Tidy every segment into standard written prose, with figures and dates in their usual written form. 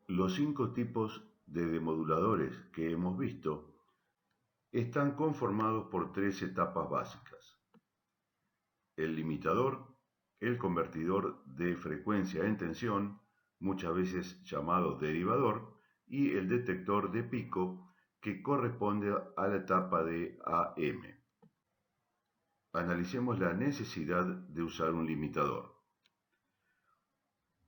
Los 5 tipos de demoduladores que hemos visto están conformados por 3 etapas básicas: el limitador, el convertidor de frecuencia en tensión, muchas veces llamado derivador, y el detector de pico, que corresponde a la etapa de AM. Analicemos la necesidad de usar un limitador.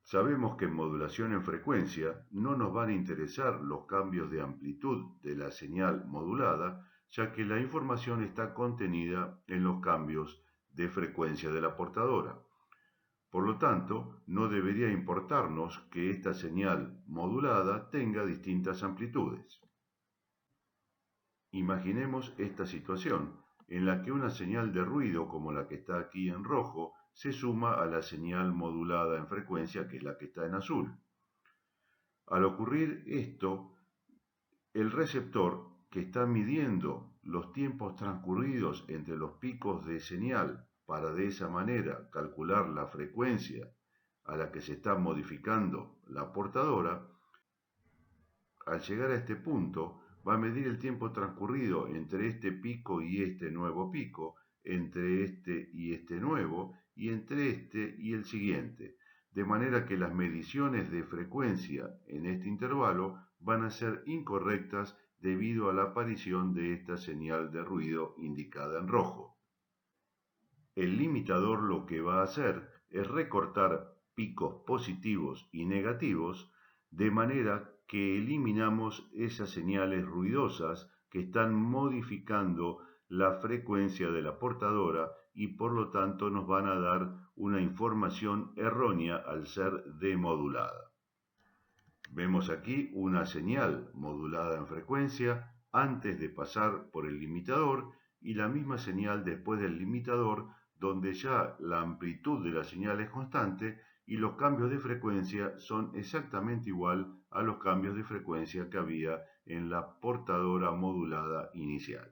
Sabemos que en modulación en frecuencia no nos van a interesar los cambios de amplitud de la señal modulada, ya que la información está contenida en los cambios de frecuencia de la portadora. Por lo tanto, no debería importarnos que esta señal modulada tenga distintas amplitudes. Imaginemos esta situación, en la que una señal de ruido como la que está aquí en rojo se suma a la señal modulada en frecuencia, que es la que está en azul. Al ocurrir esto, el receptor, que está midiendo los tiempos transcurridos entre los picos de señal para de esa manera calcular la frecuencia a la que se está modificando la portadora, al llegar a este punto va a medir el tiempo transcurrido entre este pico y este nuevo pico, entre este y este nuevo, y entre este y el siguiente, de manera que las mediciones de frecuencia en este intervalo van a ser incorrectas debido a la aparición de esta señal de ruido indicada en rojo. El limitador lo que va a hacer es recortar picos positivos y negativos, de manera que eliminamos esas señales ruidosas que están modificando la frecuencia de la portadora y por lo tanto nos van a dar una información errónea al ser demodulada. Vemos aquí una señal modulada en frecuencia antes de pasar por el limitador y la misma señal después del limitador, donde ya la amplitud de la señal es constante y los cambios de frecuencia son exactamente igual a los cambios de frecuencia que había en la portadora modulada inicial.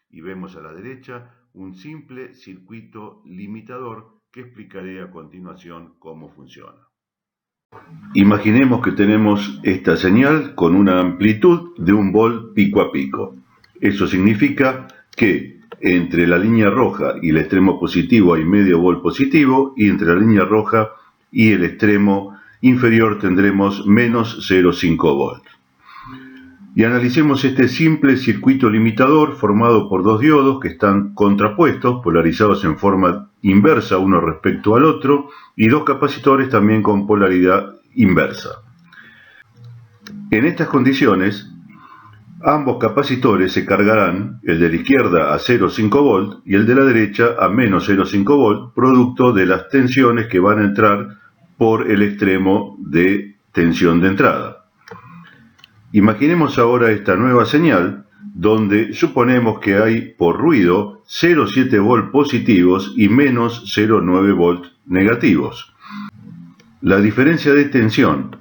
Y vemos a la derecha un simple circuito limitador que explicaré a continuación cómo funciona. Imaginemos que tenemos esta señal con una amplitud de 1 volt pico a pico. Eso significa que entre la línea roja y el extremo positivo hay medio volt positivo, y entre la línea roja y el extremo inferior tendremos menos 0,5 volt. Y analicemos este simple circuito limitador formado por 2 diodos que están contrapuestos, polarizados en forma inversa uno respecto al otro, y 2 capacitores también con polaridad inversa. En estas condiciones, ambos capacitores se cargarán, el de la izquierda a 0,5 volt y el de la derecha a menos 0,5 volt, producto de las tensiones que van a entrar por el extremo de tensión de entrada. Imaginemos ahora esta nueva señal, donde suponemos que hay por ruido 0,7 volt positivos y menos 0,9 volt negativos. La diferencia de tensión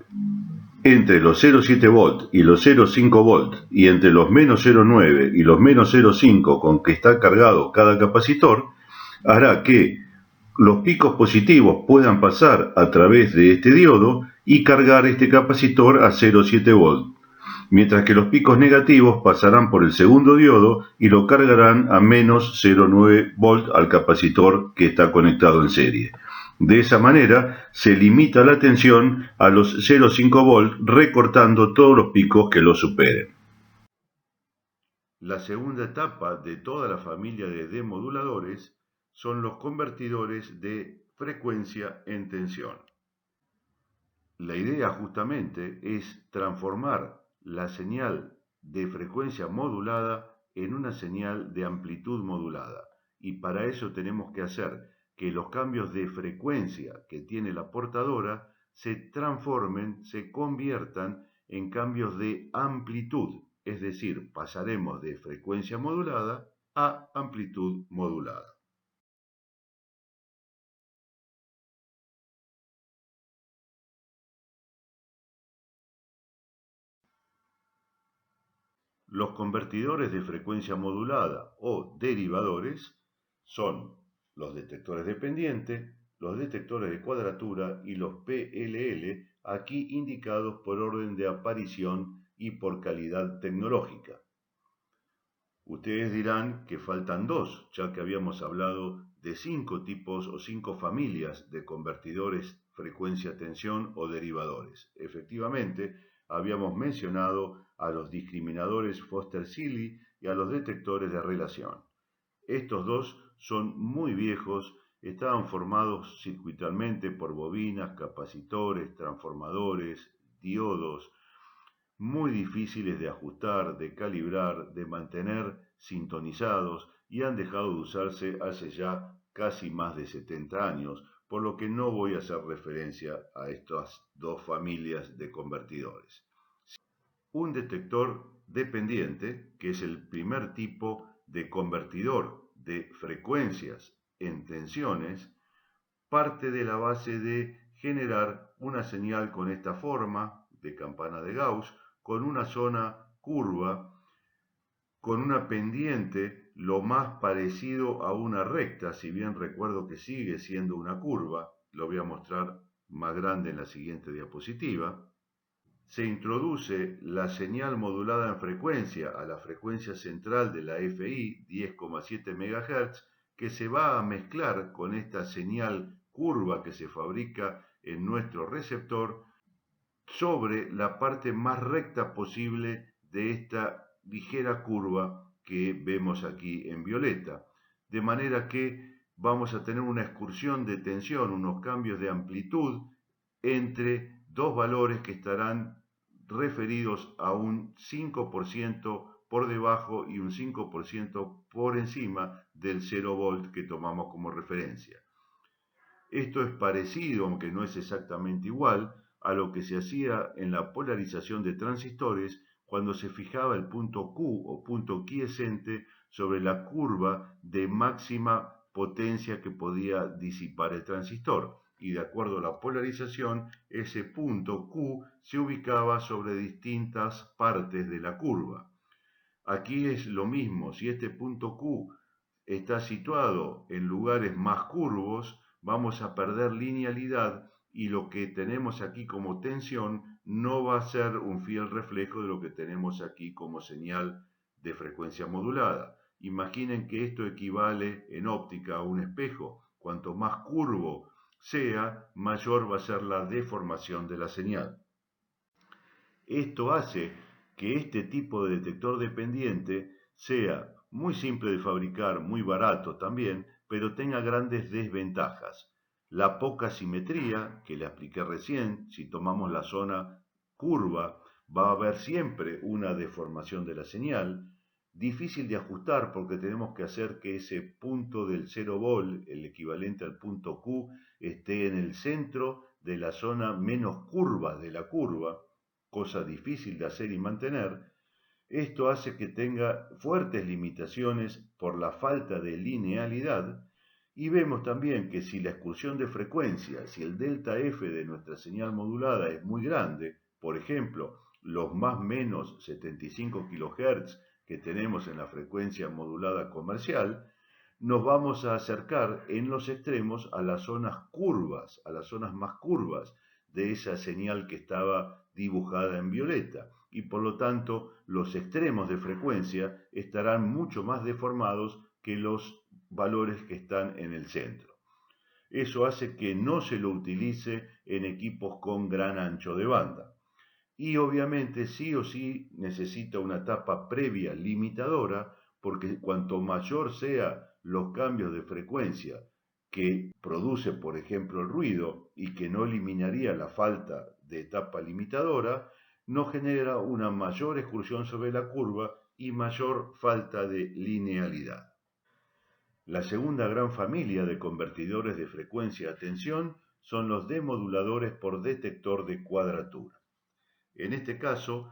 entre los 0,7 volt y los 0,5 volt y entre los menos 0,9 y los menos 0,5 con que está cargado cada capacitor hará que los picos positivos puedan pasar a través de este diodo y cargar este capacitor a 0,7 volt, mientras que los picos negativos pasarán por el segundo diodo y lo cargarán a menos 0,9 volt al capacitor que está conectado en serie. De esa manera se limita la tensión a los 0,5 volt, recortando todos los picos que lo superen. La segunda etapa de toda la familia de demoduladores son los convertidores de frecuencia en tensión. La idea justamente es transformar la señal de frecuencia modulada en una señal de amplitud modulada, y para eso tenemos que hacer que los cambios de frecuencia que tiene la portadora se transformen, se conviertan en cambios de amplitud, es decir, pasaremos de frecuencia modulada a amplitud modulada. Los convertidores de frecuencia modulada o derivadores son los detectores de pendiente, los detectores de cuadratura y los PLL, aquí indicados por orden de aparición y por calidad tecnológica. Ustedes dirán que faltan dos, ya que habíamos hablado de 5 tipos o 5 familias de convertidores frecuencia-tensión o derivadores. Efectivamente, habíamos mencionado a los discriminadores Foster-Seeley y a los detectores de relación. Estos dos son muy viejos, estaban formados circuitalmente por bobinas, capacitores, transformadores, diodos, muy difíciles de ajustar, de calibrar, de mantener sintonizados y han dejado de usarse hace ya casi más de 70 años, por lo que no voy a hacer referencia a estas dos familias de convertidores. Un detector dependiente, que es el primer tipo de convertidor de frecuencias en tensiones, parte de la base de generar una señal con esta forma de campana de Gauss, con una zona curva, con una pendiente lo más parecido a una recta, si bien recuerdo que sigue siendo una curva, lo voy a mostrar más grande en la siguiente diapositiva. Se introduce la señal modulada en frecuencia a la frecuencia central de la FI, 10,7 MHz, que se va a mezclar con esta señal curva que se fabrica en nuestro receptor sobre la parte más recta posible de esta ligera curva que vemos aquí en violeta. De manera que vamos a tener una excursión de tensión, unos cambios de amplitud entre dos valores que estarán referidos a un 5% por debajo y un 5% por encima del 0 volt que tomamos como referencia. Esto es parecido, aunque no es exactamente igual, a lo que se hacía en la polarización de transistores cuando se fijaba el punto Q o punto quiescente sobre la curva de máxima potencia que podía disipar el transistor. Y de acuerdo a la polarización, ese punto Q se ubicaba sobre distintas partes de la curva. Aquí es lo mismo, si este punto Q está situado en lugares más curvos, vamos a perder linealidad y lo que tenemos aquí como tensión no va a ser un fiel reflejo de lo que tenemos aquí como señal de frecuencia modulada. Imaginen que esto equivale en óptica a un espejo. Cuanto más curvo sea, mayor va a ser la deformación de la señal. Esto hace que este tipo de detector dependiente sea muy simple de fabricar, muy barato también, pero tenga grandes desventajas. La poca simetría, que le expliqué recién, si tomamos la zona curva, va a haber siempre una deformación de la señal, difícil de ajustar porque tenemos que hacer que ese punto del 0 volt, el equivalente al punto Q, esté en el centro de la zona menos curva de la curva, cosa difícil de hacer y mantener. Esto hace que tenga fuertes limitaciones por la falta de linealidad y vemos también que si la excursión de frecuencia, si el delta F de nuestra señal modulada es muy grande, por ejemplo, los más menos 75 kHz que tenemos en la frecuencia modulada comercial, nos vamos a acercar en los extremos a las zonas curvas, a las zonas más curvas de esa señal que estaba dibujada en violeta y por lo tanto los extremos de frecuencia estarán mucho más deformados que los valores que están en el centro. Eso hace que no se lo utilice en equipos con gran ancho de banda. Y obviamente sí o sí necesita una etapa previa limitadora porque cuanto mayor sea los cambios de frecuencia que produce, por ejemplo, el ruido y que no eliminaría la falta de etapa limitadora, nos genera una mayor excursión sobre la curva y mayor falta de linealidad. La segunda gran familia de convertidores de frecuencia a tensión son los demoduladores por detector de cuadratura. En este caso,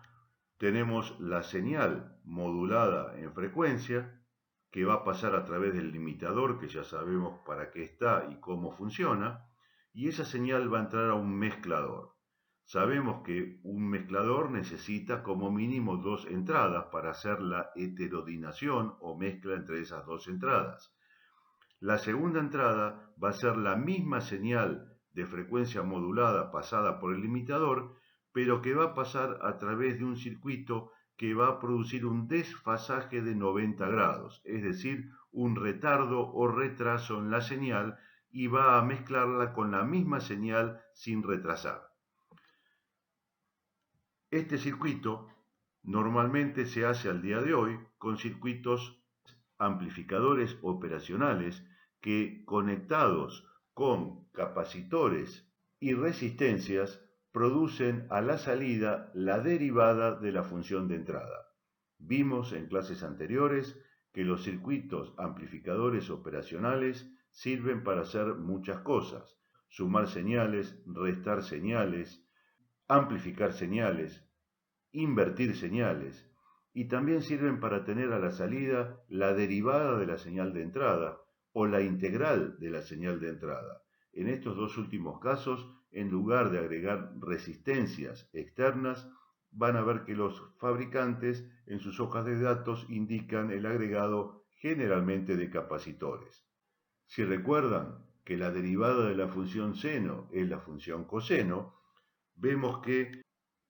tenemos la señal modulada en frecuencia que va a pasar a través del limitador, que ya sabemos para qué está y cómo funciona, y esa señal va a entrar a un mezclador. Sabemos que un mezclador necesita como mínimo dos entradas para hacer la heterodinación o mezcla entre esas dos entradas. La segunda entrada va a ser la misma señal de frecuencia modulada pasada por el limitador, pero que va a pasar a través de un circuito que va a producir un desfasaje de 90 grados, es decir, un retardo o retraso en la señal, y va a mezclarla con la misma señal sin retrasar. Este circuito normalmente se hace al día de hoy con circuitos amplificadores operacionales que, conectados con capacitores y resistencias, producen a la salida la derivada de la función de entrada. Vimos en clases anteriores que los circuitos amplificadores operacionales sirven para hacer muchas cosas: sumar señales, restar señales, amplificar señales, invertir señales, y también sirven para tener a la salida la derivada de la señal de entrada o la integral de la señal de entrada. En estos dos últimos casos, en lugar de agregar resistencias externas, van a ver que los fabricantes en sus hojas de datos indican el agregado generalmente de capacitores. Si recuerdan que la derivada de la función seno es la función coseno, vemos que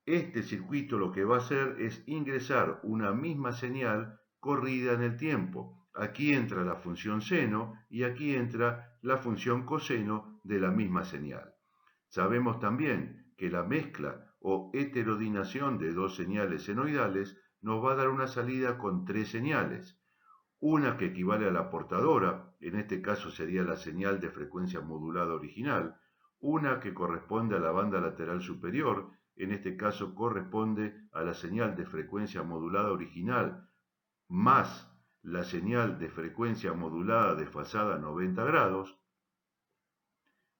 este circuito lo que va a hacer es ingresar una misma señal corrida en el tiempo. Aquí entra la función seno y aquí entra la función coseno de la misma señal. Sabemos también que la mezcla o heterodinación de dos señales senoidales nos va a dar una salida con tres señales. Una que equivale a la portadora, en este caso sería la señal de frecuencia modulada original; una que corresponde a la banda lateral superior, en este caso corresponde a la señal de frecuencia modulada original más la señal de frecuencia modulada desfasada 90 grados,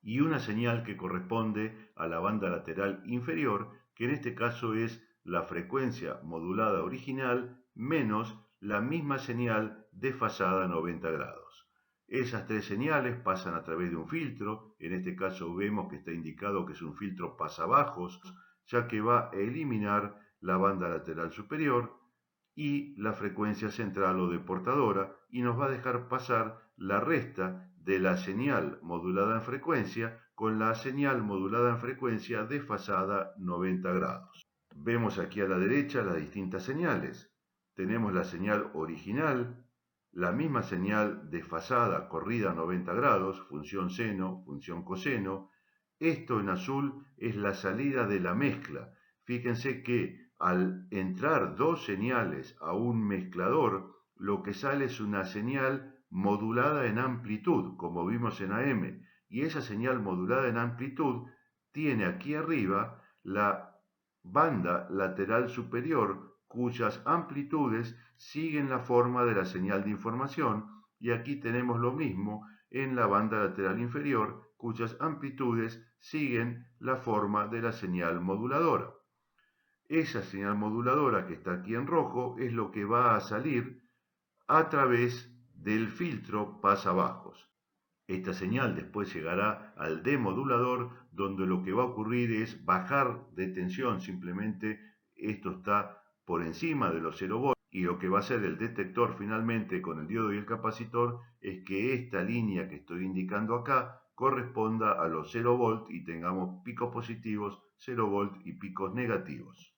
y una señal que corresponde a la banda lateral inferior, que en este caso es la frecuencia modulada original menos la misma señal desfasada 90 grados. Esas tres señales pasan a través de un filtro. En este caso vemos que está indicado que es un filtro pasabajos, ya que va a eliminar la banda lateral superior y la frecuencia central o de portadora, y nos va a dejar pasar la resta de la señal modulada en frecuencia con la señal modulada en frecuencia desfasada 90 grados. Vemos aquí a la derecha las distintas señales. Tenemos la señal original, la misma señal desfasada corrida a 90 grados, función seno, función coseno. Esto en azul es la salida de la mezcla. Fíjense que al entrar dos señales a un mezclador, lo que sale es una señal modulada en amplitud, como vimos en AM, y esa señal modulada en amplitud tiene aquí arriba la banda lateral superior, cuyas amplitudes siguen la forma de la señal de información, y aquí tenemos lo mismo en la banda lateral inferior, cuyas amplitudes siguen la forma de la señal moduladora. Esa señal moduladora que está aquí en rojo es lo que va a salir a través del filtro pasabajos. Esta señal después llegará al demodulador, donde lo que va a ocurrir es bajar de tensión. Simplemente esto está por encima de los 0 volts, y lo que va a hacer el detector finalmente con el diodo y el capacitor es que esta línea que estoy indicando acá corresponda a los 0 volts y tengamos picos positivos, 0 volts y picos negativos.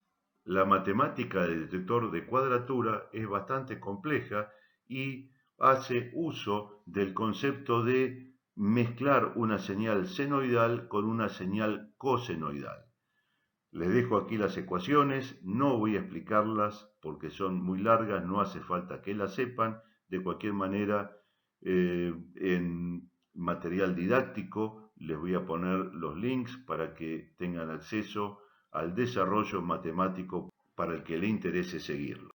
La matemática del detector de cuadratura es bastante compleja y hace uso del concepto de mezclar una señal senoidal con una señal cosenoidal. Les dejo aquí las ecuaciones, no voy a explicarlas porque son muy largas, no hace falta que las sepan. De cualquier manera, en material didáctico les voy a poner los links para que tengan acceso al desarrollo matemático para el que le interese seguirlo.